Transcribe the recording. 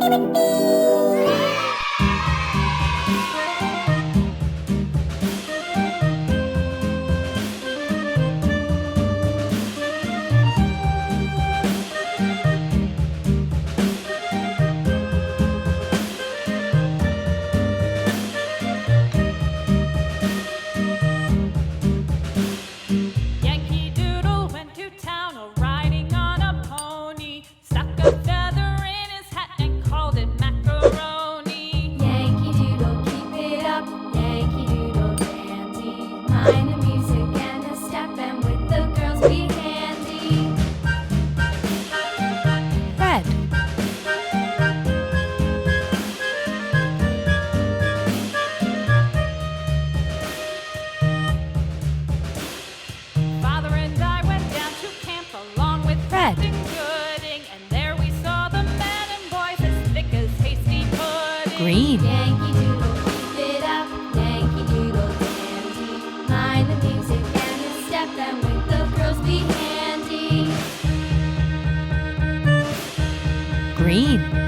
Yankee Doodle went to town riding on a pony, stuck a feather in his hat and called it macaroni. Yankee Doodle, keep it up, Yankee Doodle dandy. Mind the music and the step, and with the girls be handy. Red. Father and I went down to camp along with Red. Captain Gooding, and there we saw the men and boys as thick as hasty pudding. Green. Yankee Doodle, keep it up, Yankee Doodle dandy. Mind the music and the step, and with the girls be handy. Green.